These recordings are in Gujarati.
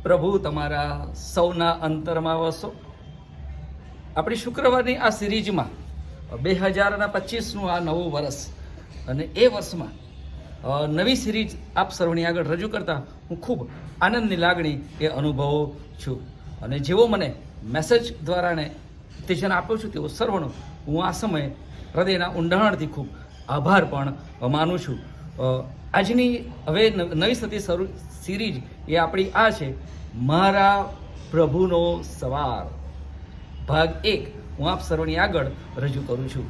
પ્રભુ તમારા સૌના અંતરમાં વસો. આપણી શુક્રવારની આ સિરીઝમાં 2025નું આ નવું વર્ષ અને એ વર્ષમાં નવી સિરીઝ આપ સર્વની આગળ રજૂ કરતા હું ખૂબ આનંદની લાગણી એ અનુભવું છું. અને જેવો મને મેસેજ દ્વારાને ઉત્તેજન આપ્યો છું તેવો સર્વનો હું આ સમયે હૃદયના ઊંડાણથી ખૂબ આભાર પણ માનું છું. આજની હવે નવી થતી સિરીઝ એ આપણી આ છે, મારા પ્રભુનો સવાર, ભાગ 1 હું આપ સર્વની આગળ રજૂ કરું છું.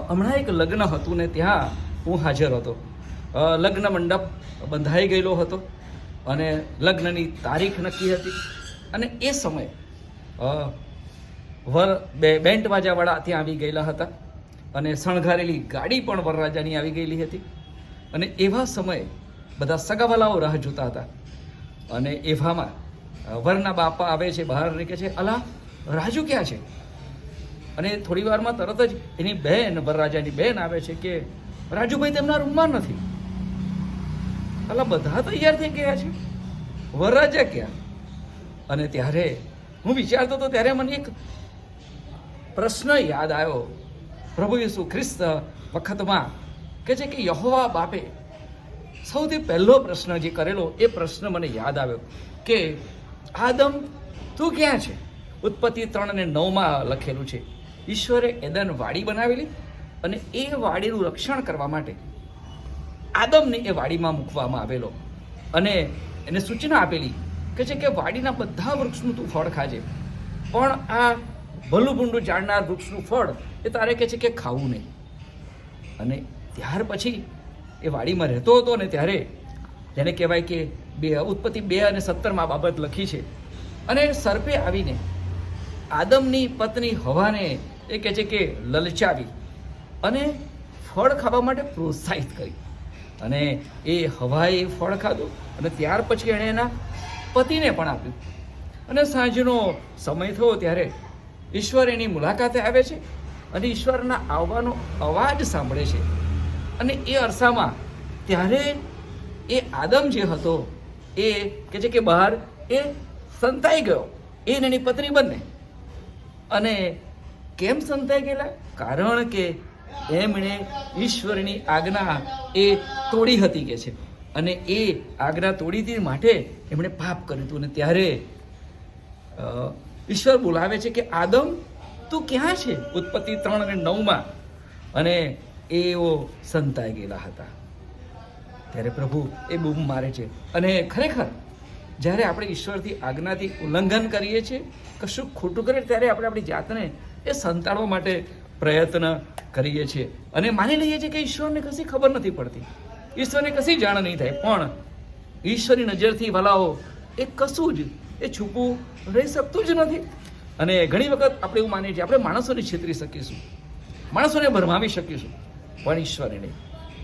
હમણાં એક લગ્ન હતું ને ત્યાં હું હાજર હતો. લગ્ન મંડપ બંધાઈ ગયેલો હતો અને લગ્નની તારીખ નક્કી હતી અને એ સમયે બેન્ડ વાજાવાળા ત્યાં આવી ગયેલા હતા અને શણગારેલી ગાડી પણ વરરાજાની આવી ગયેલી હતી. અને એવા સમયે બધા સગાવાલાઓ રાહ જોતા હતા અને એવામાં વરના બાપા આવે છે, બહાર નીકળે છે, અલા રાજુ ક્યાં છે? અને થોડી વારમાં તરત જ એની બહેન, વરરાજાની બહેન આવે છે કે રાજુભાઈ તેમના રૂમમાં નથી. અલા બધા તૈયાર થઈ ગયા છે, વરરાજા ક્યાં? અને ત્યારે હું વિચારતો હતો ત્યારે મને એક પ્રશ્ન યાદ આવ્યો. પ્રભુ ઈસુ ખ્રિસ્ત વખતમાં કે છે કે યહોવા બાપે સૌથી પહેલો પ્રશ્ન જે કરેલો એ પ્રશ્ન મને યાદ આવ્યો કે આદમ તું ક્યાં છે? ઉત્પત્તિ 3:9 લખેલું છે, ઈશ્વરે એદન વાડી બનાવેલી અને એ વાડીનું રક્ષણ કરવા માટે આદમને એ વાડીમાં મૂકવામાં આવેલો અને એને સૂચના આપેલી કે છે કે વાડીના બધા વૃક્ષનું તું ફળ ખાજે, પણ આ ભલું ભૂંડું જાણનાર વૃક્ષનું ફળ એ તારે કે છે કે ખાવું નહીં. અને ત્યાર પછી એ વાડીમાં રહેતો હતો ને ત્યારે જેને કહેવાય કે ઉત્પત્તિ 2:17 બાબત લખી છે. અને સર્પે આવીને આદમની પત્ની હવાને એ કહે છે કે લલચાવી અને ફળ ખાવા માટે પ્રોત્સાહિત કરી અને એ હવાએ ફળ ખાધું અને ત્યાર પછી એણે એના પતિને પણ આપ્યું. અને સાંજનો સમય થયો ત્યારે ઈશ્વર એની મુલાકાતે આવે છે અને ઈશ્વરના આવવાનો અવાજ સાંભળે છે. અને એ અરસામાં ત્યારે એ આદમ જે હતો એ કે છે કે બહાર એ સંતાઈ ગયો, એ એની પત્ની બંને. અને કેમ સંતાઈ ગયેલા? કારણ કે એમણે ઈશ્વરની આજ્ઞા એ તોડી હતી કે છે, અને એ આજ્ઞા તોડી હતી માટે એમણે પાપ કર્યું હતું. અને ત્યારે ઈશ્વર બોલાવે છે કે આદમ તું ક્યાં છે? ઉત્પત્તિ 3:9 અને એઓ સંતાઈ ગયેલા હતા. ત્યારે પ્રભુ એ બૂમ મારે છે. અને ખરેખર જ્યારે આપણે ઈશ્વરથી આજ્ઞાથી ઉલ્લંઘન કરીએ છીએ, કશું ખોટું કરીએ, ત્યારે આપણે આપણી જાતને એ સંતાડવા માટે પ્રયત્ન કરીએ છીએ અને માની લઈએ છીએ કે ઈશ્વરને કશી ખબર નથી પડતી, ઈશ્વરને કશી જાણ નહીં થાય. પણ ઈશ્વરની નજરથી ભલાઓ એ કશું જ એ છૂપું રહી શકતું જ નથી. અને ઘણી વખત આપણે એવું માનીએ છીએ આપણે માણસોને છેતરી શકીશું, માણસોને ભરમાવી શકીશું, પણ ઈશ્વરે નહીં.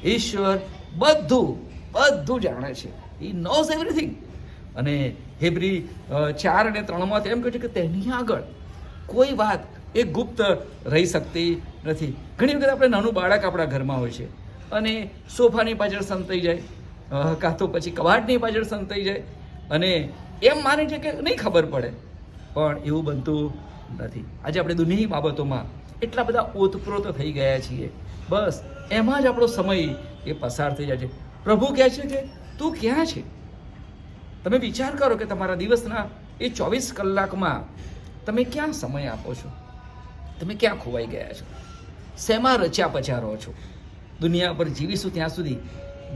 ઈશ્વર બધું જાણે છે. He knows everything. અને હેબ્રી 4:3 એમ કહે છે કે તેની આગળ કોઈ વાત એ ગુપ્ત રહી શકતી નથી. ઘણી વખત આપણે નાનું બાળક આપણા ઘરમાં હોય છે અને સોફાની પાછળ સંતાઈ જાય, કાં તો પછી કબાટની પાછળ સંતાઈ જાય અને એમ માને છે કે નહીં ખબર પડે, પણ એવું બનતું નથી. આજે આપણે દુનિયાની બાબતોમાં એટલા બધા ઓતપ્રોત થઈ ગયા છીએ, બસ એમાં જ આપણો સમય એ પસાર થઈ જાય છે. પ્રભુ કહે છે કે તું ક્યાં છે? તમે વિચાર કરો કે તમારા દિવસના એ 24 કલાકમાં તમે ક્યાં સમય આપો છો? તમે ક્યાં ખોવાઈ ગયા છો? શેમાં રચ્યા પચ્યા રહો છો? દુનિયા પર જીવીશું ત્યાં સુધી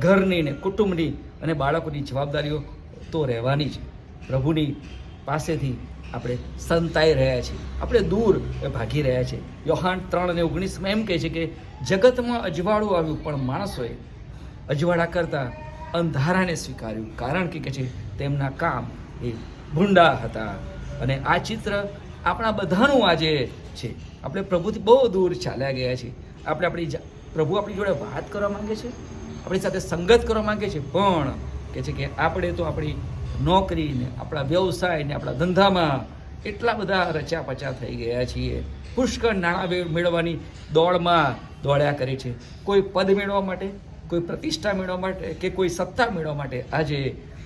ઘરની ને કુટુંબની અને બાળકોની જવાબદારીઓ તો રહેવાની જ. પ્રભુની પાસેથી આપણે સંતાઈ રહ્યા છીએ, આપણે દૂર ભાગી રહ્યા છીએ. યોહાન 3:19 એમ કહે છે કે જગતમાં અજવાળું આવ્યું પણ માણસોએ અજવાળા કરતાં અંધારાને સ્વીકાર્યું, કારણ કે છે તેમના કામ એ ભૂંડા હતા. અને આ ચિત્ર આપણા બધાનું આજે છે. આપણે પ્રભુથી બહુ દૂર ચાલ્યા ગયા છીએ. પ્રભુ આપણી જોડે વાત કરવા માંગે છે, આપણી સાથે સંગત કરવા માંગે છે, પણ કે છે કે આપણે તો આપણી નોકરી ને આપણા વ્યવસાય ને આપણા ધંધામાં એટલા બધા રચ્યા પચા થઈ ગયા છીએ. પુષ્કળ નાણાં મેળવવાની દોડમાં દોડ્યા કરે છે. કોઈ પદ મેળવવા માટે, કોઈ પ્રતિષ્ઠા મેળવવા માટે કે કોઈ સત્તા મેળવવા માટે આજે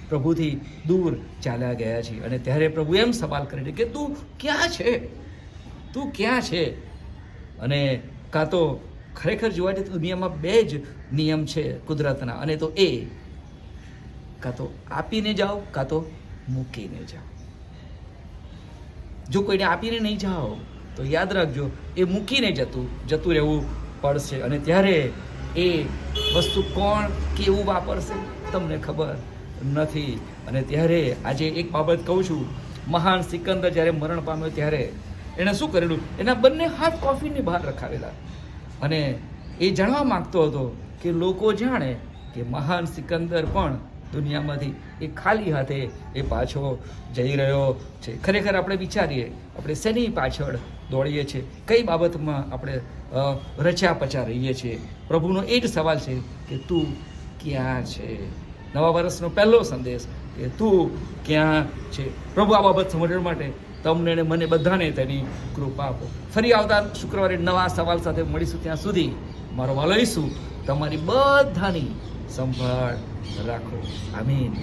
પ્રભુથી દૂર ચાલ્યા ગયા છીએ. અને ત્યારે પ્રભુ એમ સવાલ કરે છે કે તું ક્યાં છે, તું ક્યાં છે? અને કાં તો ખરેખર જોવા જઈએ તો દુનિયામાં બે જ નિયમ છે કુદરતના, અને તો એ કાં તો આપીને જાઓ કાં તો મૂકીને જાઓ. જો કોઈને આપીને નહીં જાઓ તો યાદ રાખજો એ મૂકીને જતું રહેવું પડશે. અને ત્યારે એ વસ્તુ કોણ કેવું વાપરશે તમને ખબર નથી. અને ત્યારે આજે એક બાબત કહું છું, મહાન સિકંદર જ્યારે મરણ પામ્યો ત્યારે એણે શું કરેલું, એના બંને હાથ કોફીની બહાર રખાવેલા, અને એ જાણવા માંગતો હતો કે લોકો જાણે કે મહાન સિકંદર પણ દુનિયામાંથી એ ખાલી હાથે એ પાછો જઈ રહ્યો છે. ખરેખર આપણે વિચારીએ, આપણે શેની પાછળ દોડીએ છીએ, કઈ બાબતમાં આપણે રચ્યા પચા રહીએ છીએ? પ્રભુનો એ જ સવાલ છે કે તું ક્યાં છે? નવા વર્ષનો પહેલો સંદેશ કે તું ક્યાં છે? પ્રભુ આ બાબત સમજવા માટે તમને અને મને બધાને તેની કૃપા આપો. ફરી આવતા શુક્રવારે નવા સવાલ સાથે મળીશું. ત્યાં સુધી મારો વાલો ઈસુ તમારી બધાની સંભાળ રાખો. આમીન.